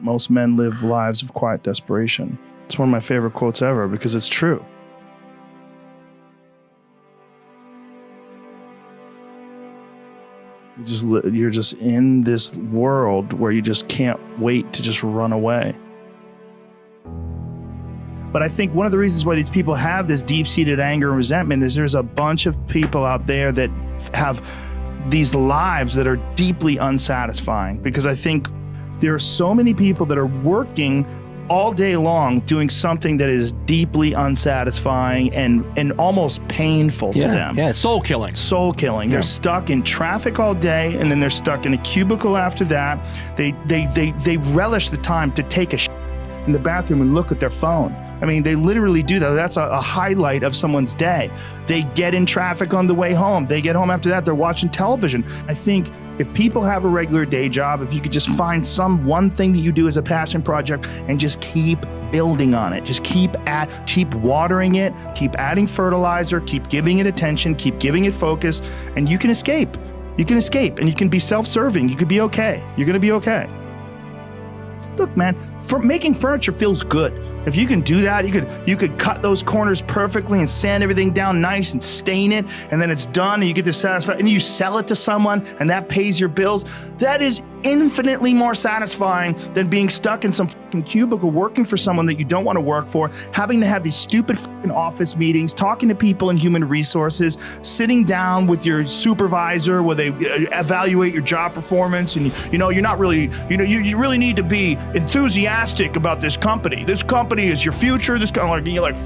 Most men live lives of quiet desperation. It's one of my favorite quotes ever because it's true. You're just in this world where you just can't wait to just run away. But I think one of the reasons why these people have this deep-seated anger and resentment is there's a bunch of people out there that have these lives that are deeply unsatisfying, because I think there are so many people that are working all day long doing something that is deeply unsatisfying and almost painful to them. Yeah, soul killing. Soul killing. Yeah. They're stuck in traffic all day, and then they're stuck in a cubicle after that. They relish the time to take a shit in the bathroom and look at their phone. I mean, they literally do that. That's a highlight of someone's day. They get in traffic on the way home. They get home after that, they're watching television. I think if people have a regular day job, if you could just find one thing that you do as a passion project and just keep building on it, just keep watering it, keep adding fertilizer, keep giving it attention, keep giving it focus, and you can escape. You can escape, and you can be self-serving. You could be okay. You're gonna be okay. Look, man, making furniture feels good. If you can do that, you could cut those corners perfectly and sand everything down nice and stain it, and then it's done and you get the satisfaction, and you sell it to someone and that pays your bills. That is infinitely more satisfying than being stuck in some fucking cubicle working for someone that you don't want to work for, having to have these stupid fucking office meetings, talking to people in human resources, sitting down with your supervisor where they evaluate your job performance, and you're not really, you really need to be enthusiastic about this company. This company is your future. This kind of you're like,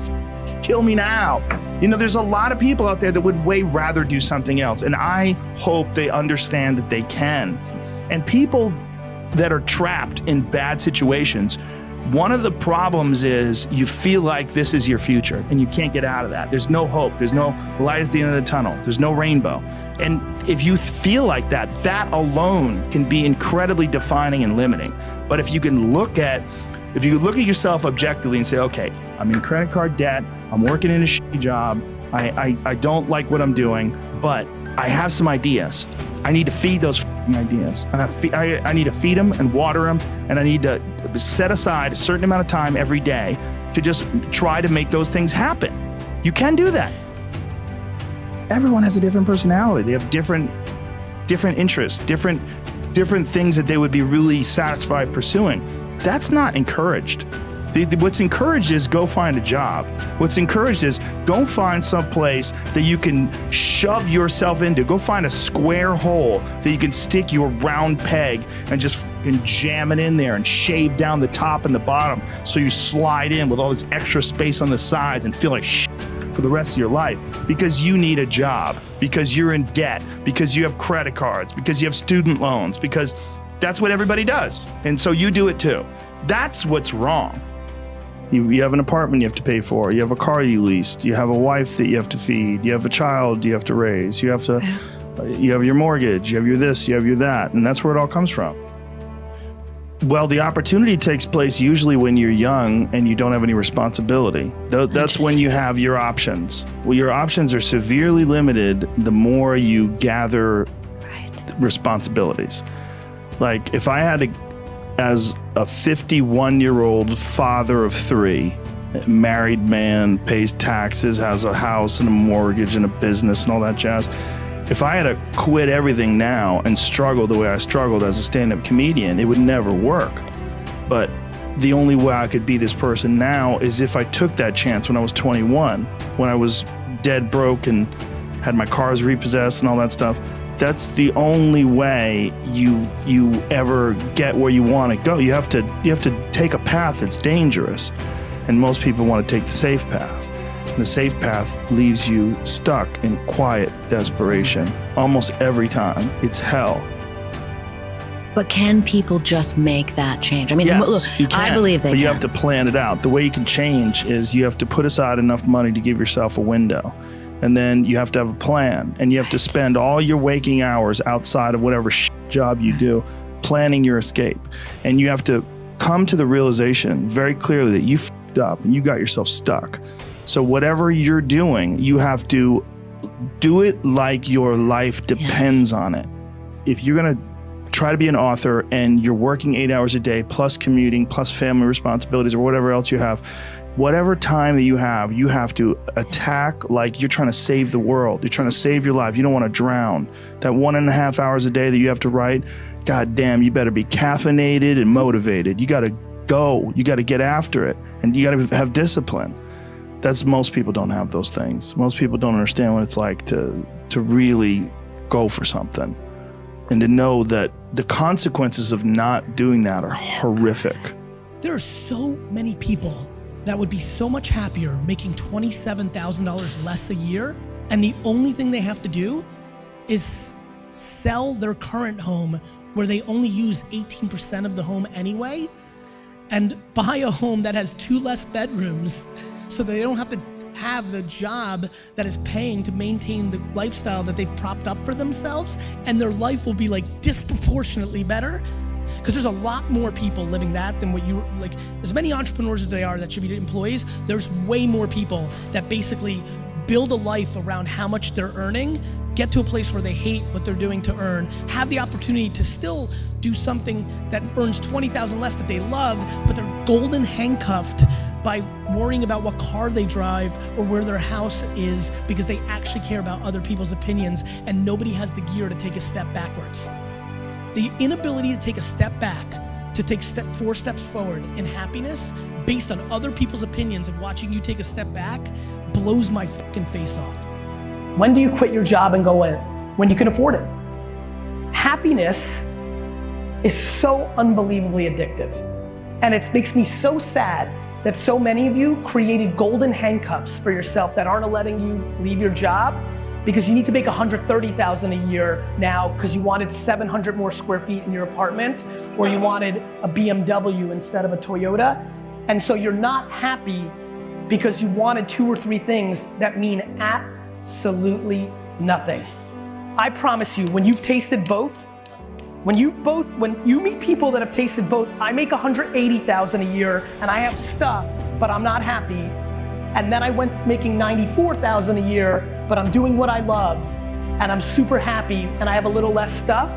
kill me now. There's a lot of people out there that would way rather do something else, and I hope they understand that they can. And people that are trapped in bad situations, one of the problems is you feel like this is your future and you can't get out of that. There's no hope. There's no light at the end of the tunnel. There's no rainbow. And if you feel like that, that alone can be incredibly defining and limiting. But if you look at yourself objectively and say, okay, I'm in credit card debt, I'm working in a shitty job, I don't like what I'm doing, but I have some ideas. I need to feed those ideas. And I need to feed them and water them, and I need to set aside a certain amount of time every day to just try to make those things happen. You can do that. Everyone has a different personality. They have different interests, different things that they would be really satisfied pursuing. That's not encouraged. What's encouraged is go find a job. What's encouraged is go find some place that you can shove yourself into. Go find a square hole that you can stick your round peg and just fucking jam it in there and shave down the top and the bottom so you slide in with all this extra space on the sides and feel like shit for the rest of your life because you need a job, because you're in debt, because you have credit cards, because you have student loans, because that's what everybody does. And so you do it too. That's what's wrong. You have an apartment you have to pay for. You have a car you leased. You have a wife that you have to feed. You have a child you have to raise. You have your mortgage. You have your this. You have your that. And that's where it all comes from. Well, the opportunity takes place usually when you're young and you don't have any responsibility. That's when you have your options. Well, your options are severely limited the more you gather responsibilities. Like if I had to, as a 51-year-old father of 3, married man, pays taxes, has a house and a mortgage and a business and all that jazz. If I had to quit everything now and struggle the way I struggled as a stand-up comedian, it would never work. But the only way I could be this person now is if I took that chance when I was 21, when I was dead broke and had my cars repossessed and all that stuff. That's the only way you ever get where you want to go. You have to take a path that's dangerous, and most people want to take the safe path. And the safe path leaves you stuck in quiet desperation almost every time. It's hell. But can people just make that change? I mean, yes, look, you can, I believe they but can. You have to plan it out. The way you can change is you have to put aside enough money to give yourself a window. And then you have to have a plan, and you have to spend all your waking hours outside of whatever job you do planning your escape. And you have to come to the realization very clearly that you f***ed up and you got yourself stuck. So whatever you're doing, you have to do it like your life depends on it. If you're going to try to be an author and you're working 8 hours a day plus commuting plus family responsibilities or whatever else you have, whatever time that you have to attack like you're trying to save the world. You're trying to save your life. You don't want to drown. That 1.5 hours a day that you have to write, God damn, you better be caffeinated and motivated. You got to go. You got to get after it. And you got to have discipline. Most people don't have those things. Most people don't understand what it's like to really go for something. And to know that the consequences of not doing that are horrific. There are so many people that would be so much happier making $27,000 less a year, and the only thing they have to do is sell their current home where they only use 18% of the home anyway, and buy a home that has 2 less bedrooms so they don't have to have the job that is paying to maintain the lifestyle that they've propped up for themselves, and their life will be like disproportionately better. Because there's a lot more people living that than what you, like, as many entrepreneurs as they are that should be employees, there's way more people that basically build a life around how much they're earning, get to a place where they hate what they're doing to earn, have the opportunity to still do something that earns $20,000 less that they love, but they're golden handcuffed by worrying about what car they drive or where their house is because they actually care about other people's opinions, and nobody has the gear to take a step backwards. The inability to take a step back, to take 4 steps forward in happiness based on other people's opinions of watching you take a step back blows my fucking face off. When do you quit your job and go in? When you can afford it. Happiness is so unbelievably addictive. And it makes me so sad that so many of you created golden handcuffs for yourself that aren't letting you leave your job because you need to make $130,000 a year now because you wanted 700 more square feet in your apartment, or you wanted a BMW instead of a Toyota. And so you're not happy because you wanted 2 or 3 things that mean absolutely nothing. I promise you, when you've tasted both, when you meet people that have tasted both, I make $180,000 a year and I have stuff, but I'm not happy. And then I went making $94,000 a year, but I'm doing what I love and I'm super happy and I have a little less stuff.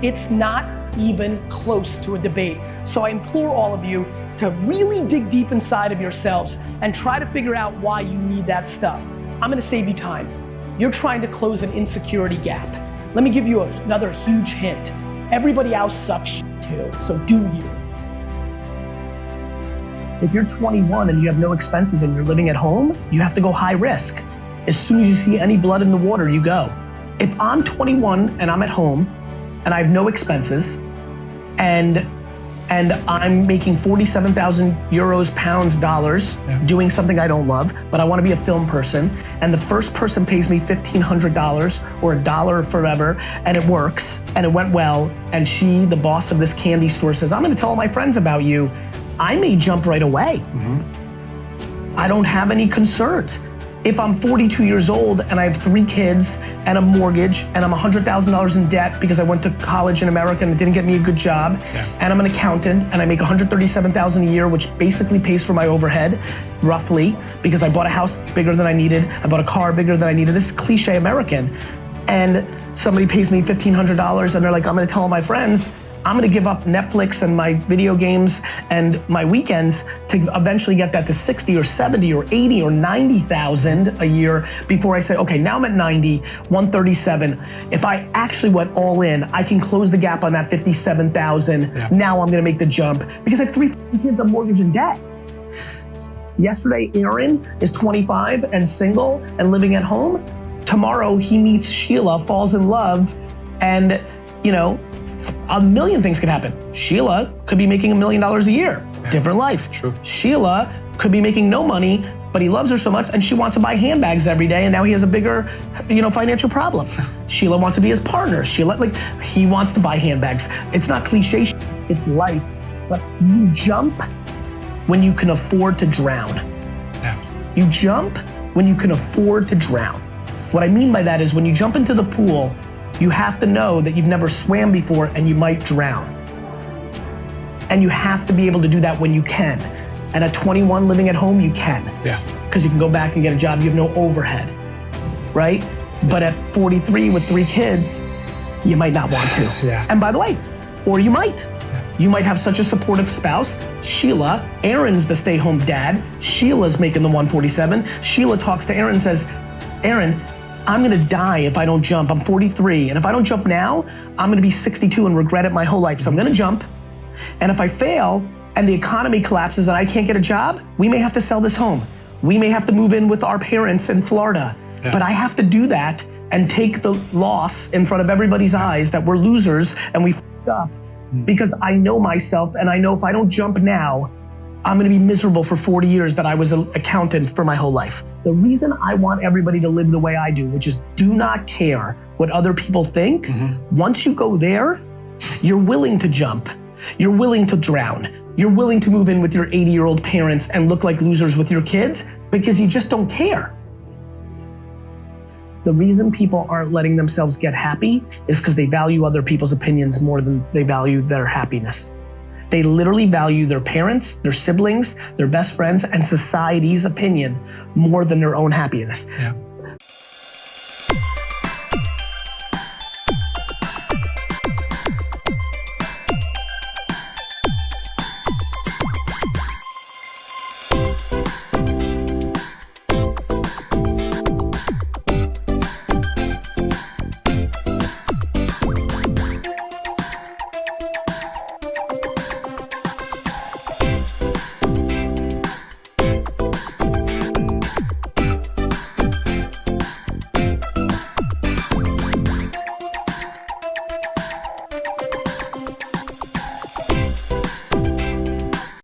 It's not even close to a debate. So I implore all of you to really dig deep inside of yourselves and try to figure out why you need that stuff. I'm gonna save you time. You're trying to close an insecurity gap. Let me give you another huge hint. Everybody else sucks too, so do you. If you're 21 and you have no expenses and you're living at home, you have to go high risk. As soon as you see any blood in the water, you go. If I'm 21 and I'm at home and I have no expenses and I'm making 47,000 euros, pounds, dollars, doing something I don't love, but I wanna be a film person, and the first person pays me $1,500 or $1 forever, and it works, and it went well, and she, the boss of this candy store, says, I'm gonna tell all my friends about you, I may jump right away. I don't have any concerns. If I'm 42 years old and I have 3 kids and a mortgage and I'm $100,000 in debt because I went to college in America and it didn't get me a good job, and I'm an accountant and I make $137,000 a year, which basically pays for my overhead, roughly, because I bought a house bigger than I needed, I bought a car bigger than I needed. This is cliche American. And somebody pays me $1,500 and they're like, I'm gonna tell all my friends, I'm gonna give up Netflix and my video games and my weekends to eventually get that to 60 or 70 or 80 or 90,000 a year before I say, okay, now I'm at 90, 137. If I actually went all in, I can close the gap on that 57,000. Now I'm gonna make the jump because I have 3 kids on mortgage and debt. Yesterday, Aaron is 25 and single and living at home. Tomorrow, he meets Sheila, falls in love, and you know, a million things could happen. Sheila could be making $1 million a year. Different life. True. Sheila could be making no money, but he loves her so much and she wants to buy handbags every day, and now he has a bigger, financial problem. Sheila wants to be his partner. Sheila, he wants to buy handbags. It's not cliche, it's life. But you jump when you can afford to drown. You jump when you can afford to drown. What I mean by that is when you jump into the pool, you have to know that you've never swam before and you might drown. And you have to be able to do that when you can. And at 21 living at home, you can. Because you can go back and get a job, you have no overhead, right? But at 43 with 3 kids, you might not want to. And by the way, Or you might. You might have such a supportive spouse. Sheila, Aaron's the stay-home dad. Sheila's making the 147. Sheila talks to Aaron and says, Aaron, I'm gonna die if I don't jump. I'm 43, and if I don't jump now, I'm gonna be 62 and regret it my whole life. So I'm gonna jump, and if I fail and the economy collapses and I can't get a job, we may have to sell this home. We may have to move in with our parents in Florida. But I have to do that and take the loss in front of everybody's eyes that we're losers and we f***ed up. Because I know myself, and I know if I don't jump now, I'm gonna be miserable for 40 years that I was an accountant for my whole life. The reason I want everybody to live the way I do, which is do not care what other people think, once you go there, you're willing to jump, you're willing to drown, you're willing to move in with your 80-year-old parents and look like losers with your kids because you just don't care. The reason people aren't letting themselves get happy is because they value other people's opinions more than they value their happiness. They literally value their parents, their siblings, their best friends, and society's opinion more than their own happiness.